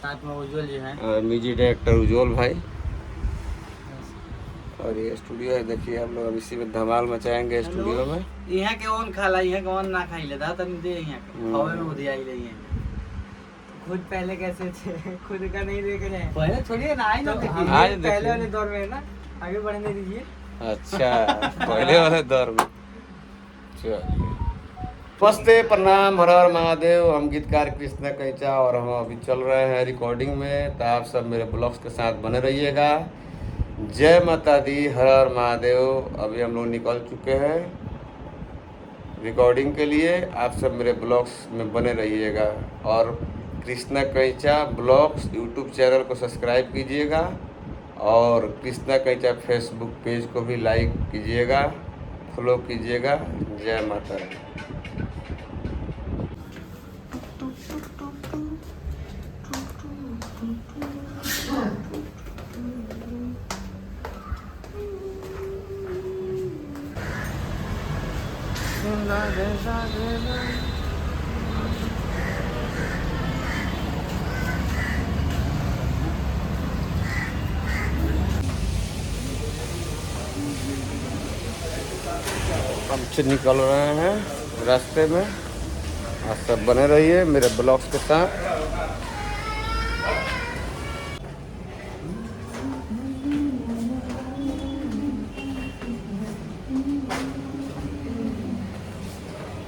साथ में उज्जवल जी हैं, म्यूजिक डायरेक्टर उज्जवल भाई। और ये स्टूडियो है, देखिए आप लोग अब इसी में धमाल मचाएंगे स्टूडियो में। यहाँ के ओन खाला, यहाँ के ओन ना खाई ले दा तनी दे, यहाँ के हवा में उधिया ही रही है। खुद पहले कैसे थे, खुद का नहीं देख रहे हैं। पहले छोड़िए ना, आज पहले वाले दौर में ना, आगे बढ़ने दीजिए। अच्छा, पहले वाले दौर में। चलिए, नमस्ते, प्रणाम, हर हर महादेव। हम गीतकार कृष्णा कैचा और हम अभी चल रहे हैं रिकॉर्डिंग में, तो आप सब मेरे ब्लॉग्स के साथ बने रहिएगा। जय माता दी, हर हर महादेव। अभी हम लोग निकल चुके हैं रिकॉर्डिंग के लिए। आप सब मेरे ब्लॉग्स में बने रहिएगा और कृष्णा कैचा ब्लॉग्स यूट्यूब चैनल को सब्सक्राइब कीजिएगा और कृष्णा कैचा फेसबुक पेज को भी लाइक कीजिएगा, फॉलो कीजिएगा। जय माता दी। हम से निकल रहे हैं रास्ते में। आप सब बने रहिए मेरे ब्लॉग्स के साथ।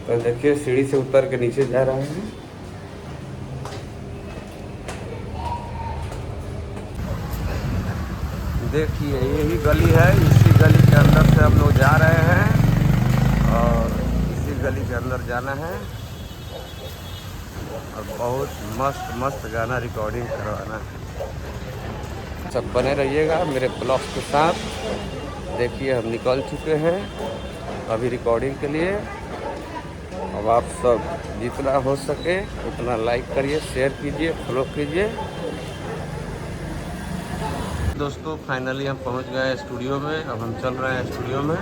तो देखिए सीढ़ी से उतर के नीचे जा रहे हैं। देखिए यही गली है, इसी गली के अंदर से हम लोग जा रहे हैं और इसी गली के अंदर जाना है और बहुत मस्त मस्त गाना रिकॉर्डिंग करवाना है। सब बने रहिएगा मेरे ब्लॉग्स के साथ। देखिए हम निकल चुके हैं अभी रिकॉर्डिंग के लिए। अब आप सब जितना हो सके उतना लाइक करिए, शेयर कीजिए, फॉलो कीजिए। दोस्तों फाइनली हम पहुंच गए स्टूडियो में। अब हम चल रहे हैं स्टूडियो में।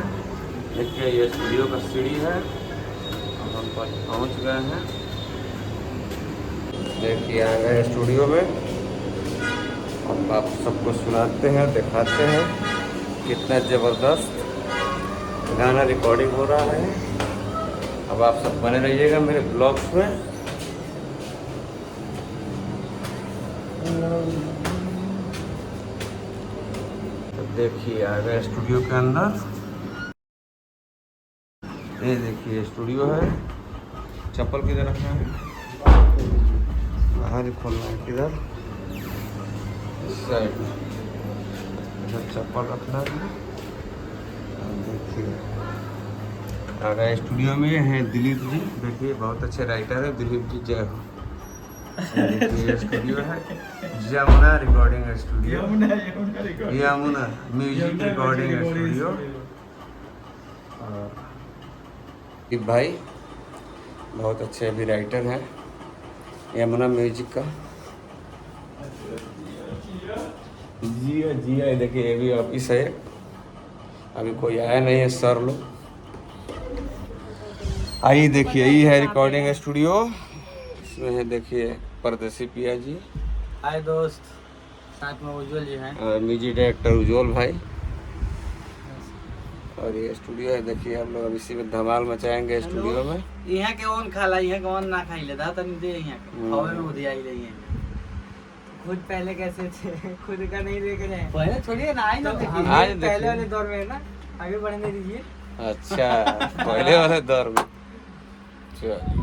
देखिए ये स्टूडियो का सीढ़ी है, अब हम पहुंच गए हैं। देखिए आ गए स्टूडियो में। अब आप सबको सुनाते हैं, दिखाते हैं कितना ज़बरदस्त गाना रिकॉर्डिंग हो रहा है। अब आप सब बने रहिएगा मेरे ब्लॉग्स में। तो देखिए आ गए स्टूडियो के अंदर। ये देखिए स्टूडियो है। चप्पल किधर रखना है? बाहर ही खोलना है। किधर? इस साइड में इधर चप्पल रखना है। देखिए आ गए स्टूडियो में हैं दिलीप जी। देखिए बहुत अच्छे राइटर है दिलीप जी, जय हो। देखिए स्टूडियो है Yamuna recording studio, Yamuna music recording studio. और भाई बहुत अच्छे अभी राइटर हैं यमुना म्यूजिक का। जी देखिए ये भी ऑफिस है, अभी कोई आया नहीं है सर लोग। आइए देखिए यही है रिकॉर्डिंग स्टूडियो। इसमें है देखिए परदेसी पिया जी। हाय दोस्त, साथ में उज्जवल जी हैं, म्यूजिक डायरेक्टर उज्जवल भाई। और ये स्टूडियो है, देखिए आप लोग अब इसी में धमाल मचाएंगे स्टूडियो में। यहाँ के ओन खाला, यहाँ के ओन ना खाई ले दा तनी दे, यहाँ के हवा में उधिया ही रही है। खुद पहले कैसे थे, खुद का नहीं देख रहे हैं। पहले छोड़िए ना, आज पहले वाले दौर में ना, आगे बढ़ने दीजिए। अच्छा, पहले वाले दौर में। चलिए।